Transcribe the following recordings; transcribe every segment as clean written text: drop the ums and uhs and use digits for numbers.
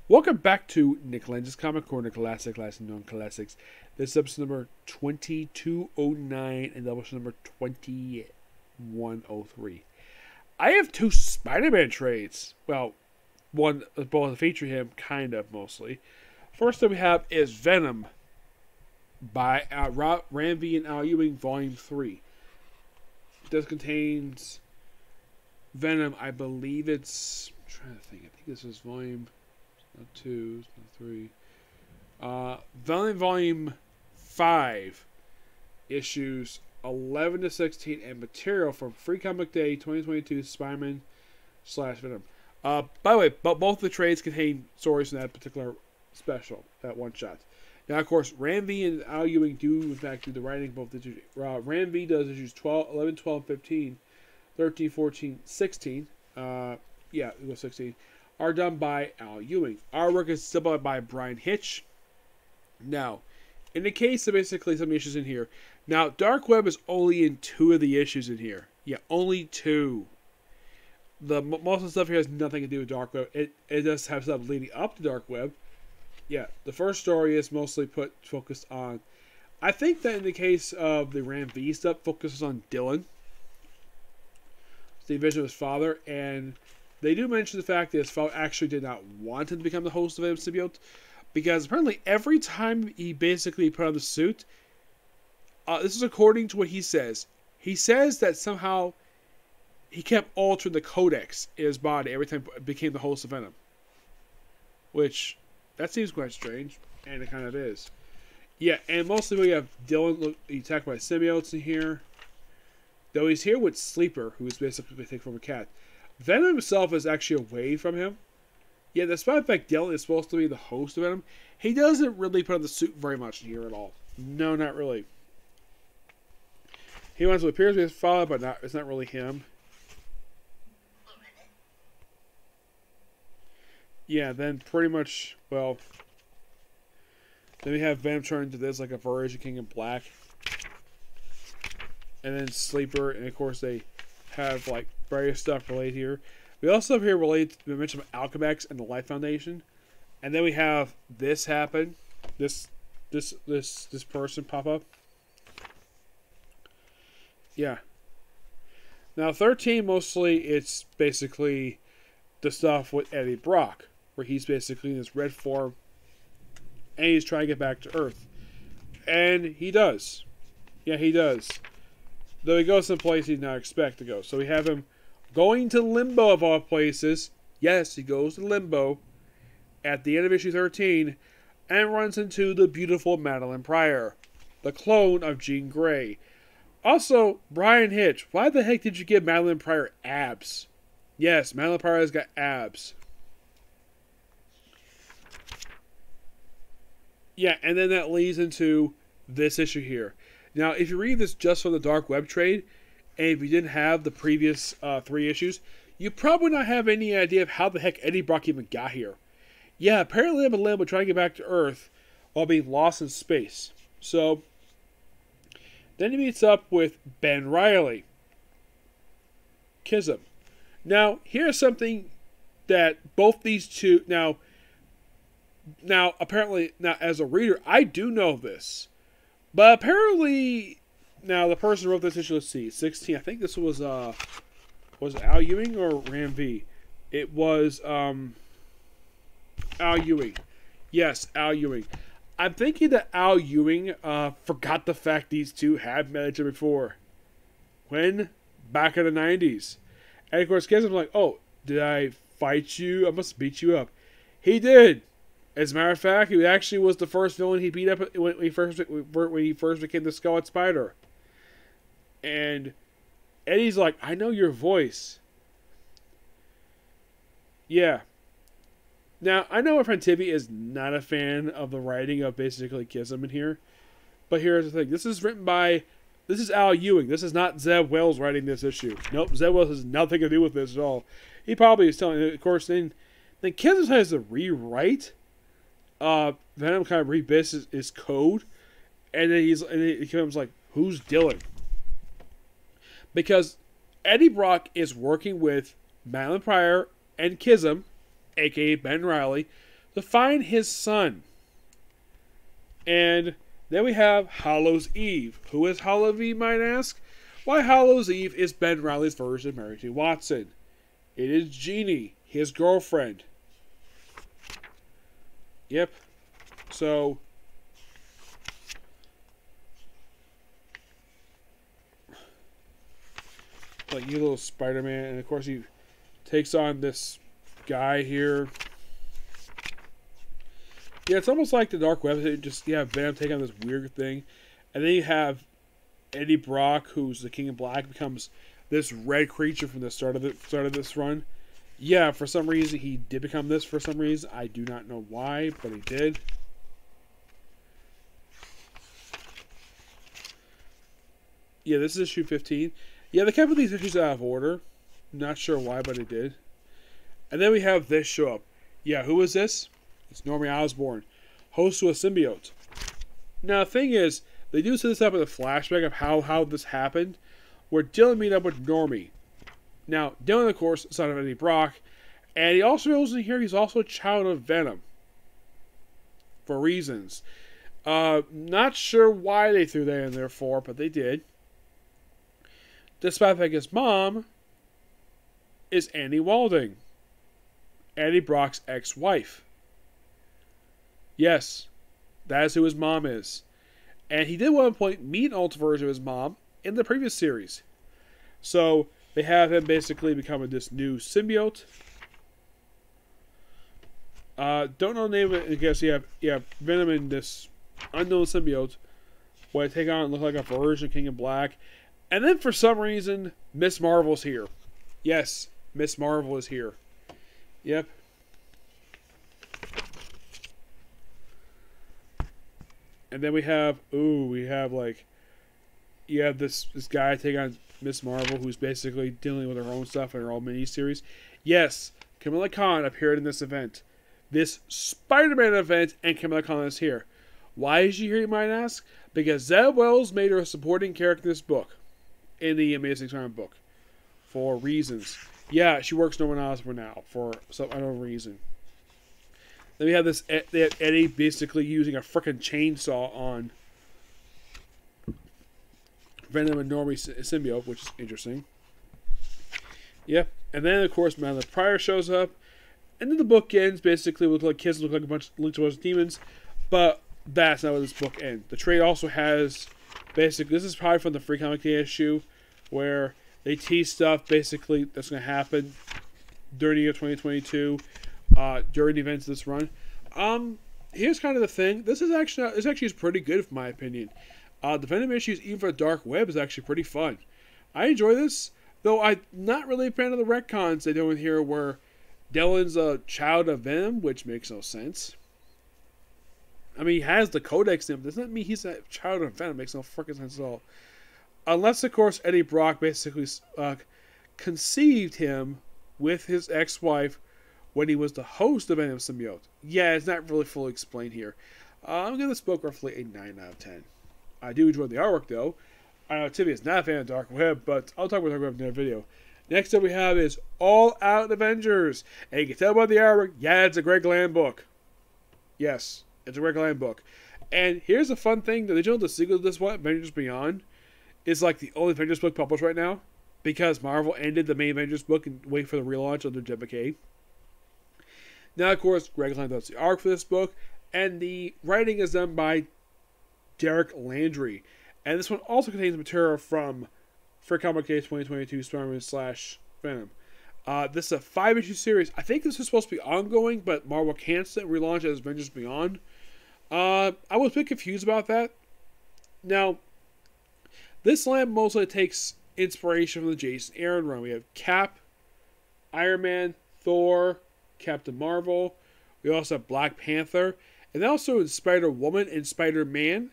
Welcome back to Nick Lenz's Comic Corner, Classic and Non-Classics. This is episode number 2209 and Doubleshot number 2103. I have two Spider-Man trades. Well, one both feature him, kind of, mostly. First that we have is Venom by Ranvi and Al Ewing, Volume 3. This contains Venom, I believe it's... I'm trying to think. I think this is Volume... Not 2, not 3. Volume 5, issues 11 to 16, and material from Free Comic Day 2022 Spider-Man / Venom. By the way, both the trades contain stories from that particular special, that one shot. Now, of course, Ranvi and Al Ewing do, in fact, do the writing. Both issues. Ranvi does issues 11, 12, 15, 13, 14, 16. Yeah, it was 16. Are done by Al Ewing. Our work is still by Brian Hitch. Now, in the case of basically some issues in here. Now, Dark Web is only in 2 of the issues in here. Yeah, only 2. Most of the stuff here has nothing to do with Dark Web. It does have stuff leading up to Dark Web. Yeah, the first story is mostly focused on... I think that in the case of the Ram V stuff, focuses on Dylan. The vision of his father, and... They do mention the fact that his father actually did not want him to become the host of Venom symbiote, because apparently every time he basically put on the suit, this is according to what he says that somehow he kept altering the codex in his body every time he became the host of Venom. Which, that seems quite strange, and it kind of is. Yeah, and mostly we have Dylan attacked by symbiotes in here. Though he's here with Sleeper, who is basically taken from a cat. Venom himself is actually away from him. Yeah, despite the fact Dylan is supposed to be the host of Venom, he doesn't really put on the suit very much in here at all. No, not really. He wants to appear to be his father, but it's not really him. Yeah, then pretty much, well... Then we have Venom turn into this, like a version King in Black. And then Sleeper, and of course they have, like, various stuff related here. We also have here related to mention Alchemax and the Life Foundation. And then we have this happen. This person pop up. Yeah. Now 13 mostly it's basically the stuff with Eddie Brock, where he's basically in this red form and he's trying to get back to Earth. And he does. Yeah, he does. Though he goes someplace he did not expect to go. So we have him going to Limbo of all places. Yes, he goes to Limbo at the end of issue 13 and runs into the beautiful Madeline Pryor, the clone of Jean Grey. Also, Brian Hitch, why the heck did you give Madeline Pryor abs? Yes, Madeline Pryor has got abs. Yeah, and then that leads into this issue here. Now, if you read this just from the Dark Web trade, and if you didn't have the previous 3 issues, you probably not have any idea of how the heck Eddie Brock even got here. Yeah, apparently I'm in Limbo trying to get back to Earth while being lost in space. So, then he meets up with Ben Reilly. Kism. Now, here's something that both these two... Now, apparently, as a reader, I do know this. But apparently... Now, the person who wrote this issue, let's see, 16. I think this was it Al Ewing or Ram V? It was Al Ewing. Yes, Al Ewing. I'm thinking that Al Ewing forgot the fact these two had met each other before. When? Back in the 90s. And of course, Kism's like, oh, did I fight you? I must beat you up. He did. As a matter of fact, he actually was the first villain he beat up when he first became the Scarlet Spider. And Eddie's like, I know your voice. Yeah. Now, I know my friend Tibby is not a fan of the writing of basically Kism in here. But here's the thing. This is Al Ewing. This is not Zeb Wells writing this issue. Nope, Zeb Wells has nothing to do with this at all. He probably is telling, of course, then Kism has to rewrite. Venom kind of rebits his code. And then he becomes like, who's Dylan? Because Eddie Brock is working with Madeline Pryor and Kism, aka Ben Reilly, to find his son. And then we have Hallows Eve. Who is Hallows Eve, might ask? Why, Hallows Eve is Ben Reilly's version of Mary Jane Watson. It is Jeannie, his girlfriend. Yep. So, like, you little Spider-Man, and of course he takes on this guy here. Yeah, it's almost like the Dark Web. Just, yeah, Venom take on this weird thing. And then you have Eddie Brock, who's the King in Black, becomes this red creature from the start of this run. Yeah, for some reason he did become this for some reason. I do not know why, but he did. Yeah, this is issue 15. Yeah, they kept these issues out of order. Not sure why, but it did. And then we have this show up. Yeah, who is this? It's Normie Osborn, host to a symbiote. Now, the thing is, they do set this up in a flashback of how this happened, where Dylan meet up with Normie. Now, Dylan, of course, son of Eddie Brock, and he also knows in here he's also a child of Venom. For reasons. Not sure why they threw that in there for, but they did. Despite the fact his mom is Annie Walding, Eddie Brock's ex-wife. Yes, that is who his mom is. And he did at one point meet an alternate version of his mom in the previous series. So they have him basically becoming this new symbiote. Don't know the name of it. I guess you have Venom and this unknown symbiote. Where they take on and look like a version of King in Black. And then for some reason, Miss Marvel's here. Yes, Miss Marvel is here. Yep. And then we have this guy taking on Miss Marvel, who's basically dealing with her own stuff in her own miniseries. Yes, Kamala Khan appeared in this event. This Spider-Man event, and Kamala Khan is here. Why is she here, you might ask? Because Zeb Wells made her a supporting character in this book. In the Amazing Spider-Man book. For reasons. Yeah, she works Norman Osborn now, for some unknown reason. Then we have this Eddie basically using a frickin' chainsaw on Venom and Normie symbiote, which is interesting. Yep. And then, of course, Madeline Pryor shows up. And then the book ends, basically, with like kids look like a bunch of linked to demons. But that's not what this book ends. The trade also has, basically, this is probably from the Free Comic Day issue, where they tease stuff, basically, that's going to happen during the year 2022. During the events of this run. Here's kind of the thing. This actually is pretty good, in my opinion. The Venom issues, even for the Dark Web, is actually pretty fun. I enjoy this, though I'm not really a fan of the retcons they do in here, where Dylan's a child of Venom, which makes no sense. I mean, he has the Codex name, but doesn't that mean he's a child of Venom? It makes no freaking sense at all. Unless, of course, Eddie Brock basically conceived him with his ex-wife when he was the host of Venom Symbiote. Yeah, it's not really fully explained here. I'm giving this book roughly a 9 out of 10. I do enjoy the artwork, though. I know Timmy is not a fan of Dark Web, but I'll talk about Dark Web in another video. Next up we have is All Out Avengers. And you can tell by the artwork, yeah, it's a Greg Land book. Yes, it's a Greg Land book. And here's a fun thing. Did you know the sequel to this one, Avengers Beyond, is like the only Avengers book published right now? Because Marvel ended the main Avengers book and wait for the relaunch under Jed McKay. Now, of course, Greg Land does the art for this book, and the writing is done by Derek Landry. And this one also contains material from Free Comic Day 2022 Spider-Man/Venom. This is a 5-issue series. I think this is supposed to be ongoing, but Marvel canceled it and relaunched it as Avengers Beyond. I was a bit confused about that. Now, this line mostly takes inspiration from the Jason Aaron run. We have Cap, Iron Man, Thor, Captain Marvel. We also have Black Panther. And also Spider-Woman and Spider-Man,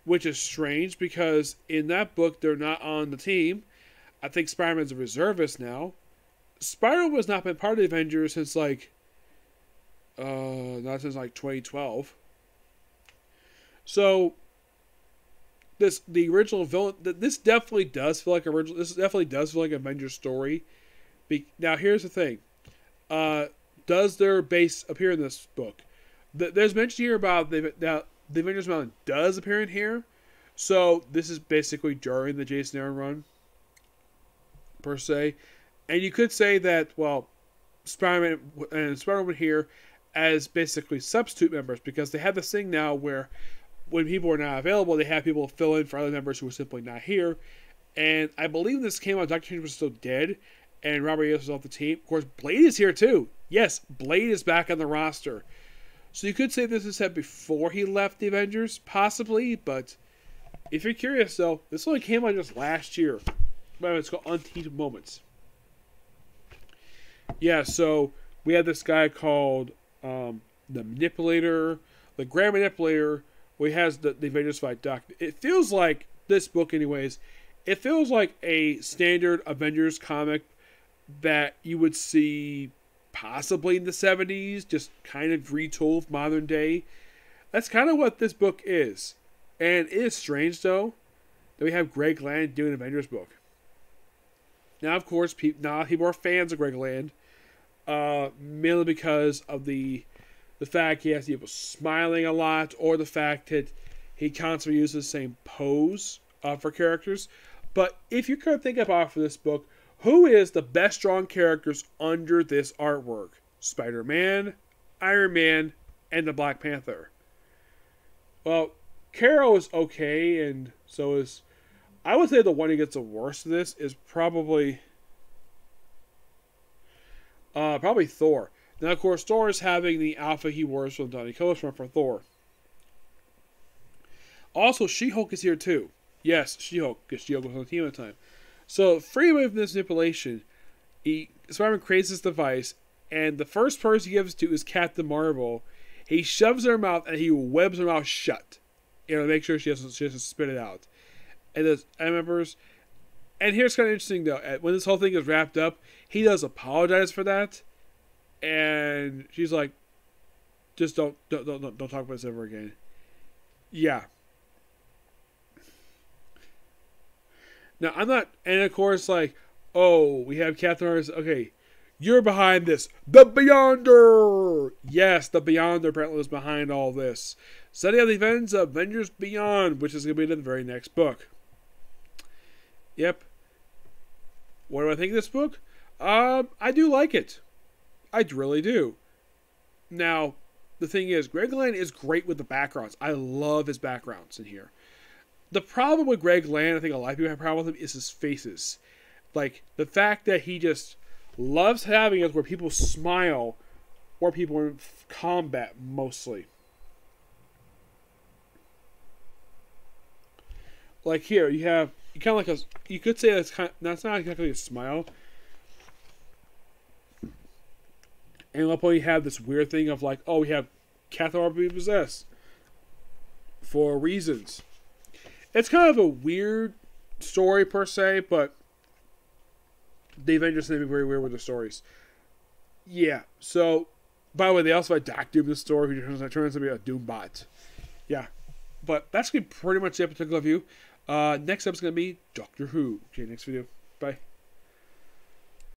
which is strange because in that book they're not on the team. I think Spider-Man's a reservist now. Spider-Man has not been part of the Avengers since not since 2012. So the original villain. This definitely does feel like original. This definitely does feel like an Avengers story. Now here's the thing. does their base appear in this book? There's mention here about the Avengers Mountain does appear in here. So this is basically during the Jason Aaron run, per se. And you could say that, well, Spider-Man and Spider-Man here as basically substitute members, because they have this thing now where when people are not available, they have people fill in for other members who are simply not here. And I believe this came out, Doctor Strange was still dead, and Robert Eggers was off the team. Of course, Blade is here too. Yes, Blade is back on the roster. So you could say this is set before he left the Avengers, possibly, but if you're curious though, this only came out just last year. It's called Unteachable Moments. Yeah, so we have this guy called the Manipulator, the Grand Manipulator, where he has the Avengers fight Doc. It feels like, this book anyways, it feels like a standard Avengers comic that you would see possibly in the 70s, just kind of retooled modern day. That's kind of what this book is. And it is strange, though, that we have Greg Land doing an Avengers book. Now, of course, people are fans of Greg Land, mainly because of the fact he has people smiling a lot, or the fact that he constantly uses the same pose for characters. But if you could think about for this book, who is the best drawn characters under this artwork? Spider-Man, Iron Man, and the Black Panther. Well, Carol is okay, and so is... I would say the one who gets the worst of this is probably Thor. Now, of course, Thor is having the outfit he wears from Donny Cates for Thor. Also, She-Hulk is here too. Yes, She-Hulk, because She-Hulk was on the team at the time. So, free away from this manipulation, Spider-Man creates this device, and the first person he gives to is Captain Marvel. He shoves her mouth, and he webs her mouth shut. To make sure she doesn't spit it out. And there's members. And here's kind of interesting, though. When this whole thing is wrapped up, he does apologize for that. And she's like, just don't talk about this ever again. Yeah. Now, I'm not... And, of course, like, oh, we have Captain Marvel. Okay, you're behind this. The Beyonder! Yes, the Beyonder apparently was behind all this. Setting up the events of Avengers Beyond, which is going to be in the very next book. Yep. What do I think of this book? I do like it. I really do. Now, the thing is, Greg Land is great with the backgrounds. I love his backgrounds in here. The problem with Greg Land, I think a lot of people have a problem with him, is his faces. Like, the fact that he just loves having it where people smile, or people in combat, mostly. Like here, you kind of like you could say that's not exactly a smile. And at one point you have this weird thing of like, oh, we have Captain Marvel being possessed for reasons. It's kind of a weird story per se, but the Avengers seem to be very weird with their stories. Yeah. So, by the way, they also had Doc Doom in the story, who turns out to be a Doombot. Yeah. But that's going to be pretty much the particular view. Next up is going to be Doctor Who. Okay, next video. Bye.